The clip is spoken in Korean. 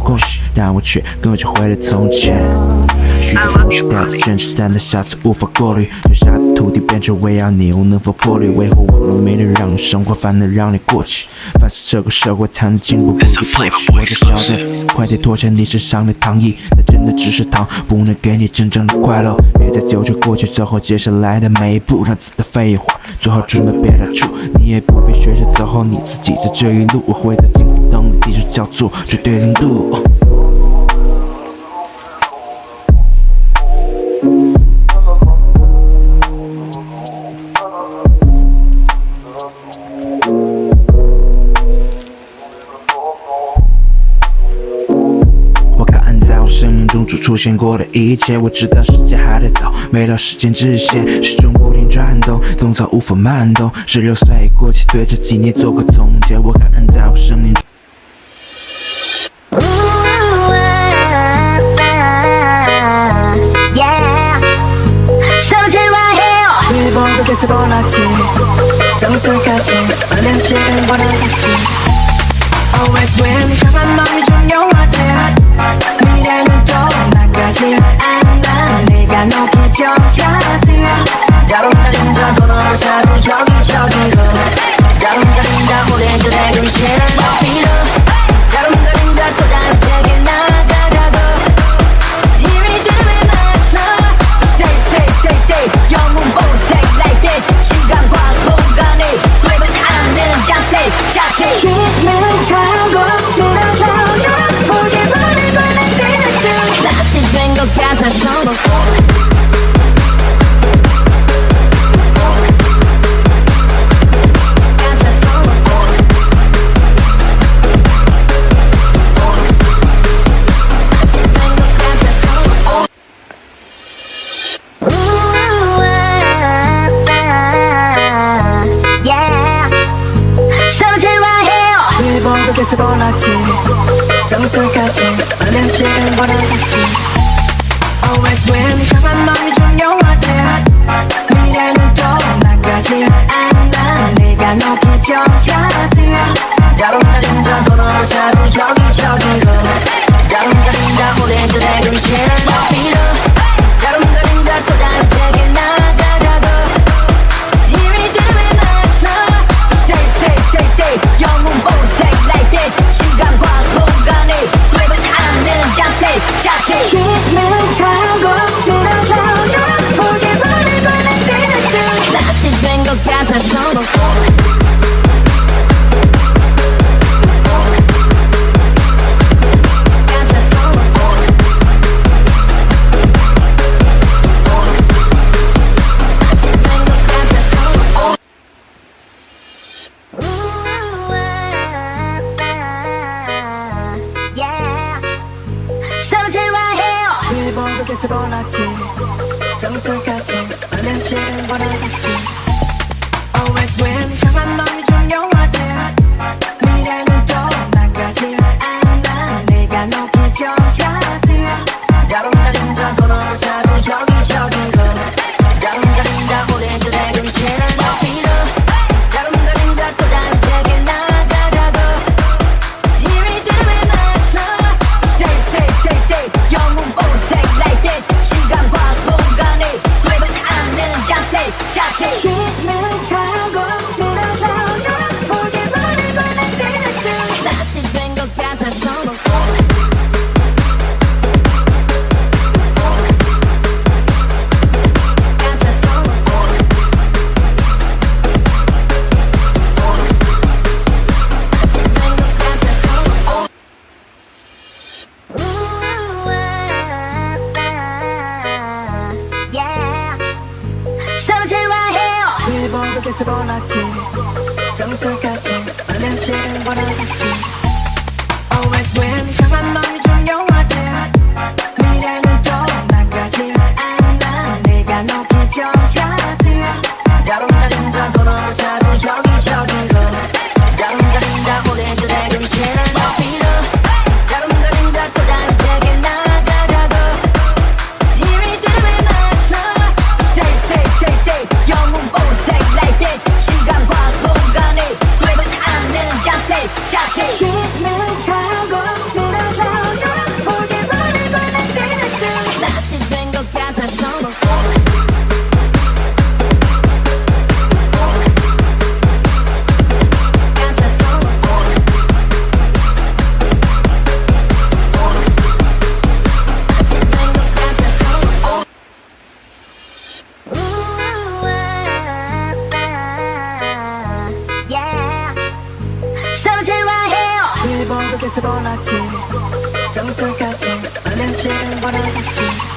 恭喜，但我却跟着回了从前。许多东西带着真实，但那瑕疵无法过滤。留下的土地变成围绕你，我能否破例？维护网络没能让你生活，反能让你过气。凡是这个社会才能进步，不必唾弃。我的小嘴，快点脱下你身上的糖衣，那真的只是糖，不能给你真正的快乐。别再纠结过去，走好接下来的每一步，让子弹飞一会儿，做好准备别打住。你也不必学着走好你自己，在这一路，我会在镜子灯的地上叫做绝对零度。生命中出现过的一切，我知道时间还得走，没到时间之线，始终不停转动，动作无法慢动。16岁过去，对这几年做个总结，我感恩在我生命中。계속 올랐지 정상까지 많은 시간 보내겠지 Always win 강한 마음이 중요하지 미래는 또 나가지 않아 네가 높이 져야지 다룬다린다 도는 자꾸 여기저기로 다룬다린다 오랜들의 금치를 높이로 다룬다린다 또 다른 세계 나가가고 이 리듬에 맞춰 Say 영웅 보색 like this 시간과 공간이 구해보지 않는 자세 힘을 타고 쓰러져요 포기만을 바란 때는 낯이 된 것 같아서 계속 올랐지 정상까지 많은 시간 보내겠지 Always win 강한 마음이 중요하지 미래는 또 나가지 않아 네가 높이 져야지 다룬다린다 도는 자꾸 여기저기로 다룬다린다 오랜들의 금치를 높이로 다룬다린다 또 다른 세계 나가가고 이 리듬에 맞춰 Say 영웅 보색 시간과 공간이 구해보지 않는 자세 힘을 타고 쓰러져요 포기만을 바란 때는 낯이 된 것 같아서 계속 올랐지 정상까지 많은 시간 보내겠지 Always win 강한 마음이 중요하지 미래는 또 나가지 않아 네가 높이 져야지 다룬다린다 도는 자꾸 여기저기로 다룬다린다 오랜들의 금치를 높이로 다룬다린다 또 다른 세계 나가가고 이 리듬에 맞춰 Say 영웅 보색 시간과 공간이 구해보지 않는 자세 힘을 타고 쓰러져요 포기만을 바란 때는 낯이 된 것 같아서 계속 올랐지 정상까지 많은 시간 보내겠지 Always win 강한 마음이 중요하지 미래는 또 나가지 않아 네가 높이 져야지 다룬다린다 도는 자꾸 여기저기로 다룬다린다 오랜들의 금치를 높이로 다룬다린다 또 다른 세계 나가가고 이 리듬에 맞춰 Say 영웅 보색 시간과 공간이 구해보지 않는 자세 힘을 타고 쓰러져 스스로 나지 정서까지 어느 시는 원하듯이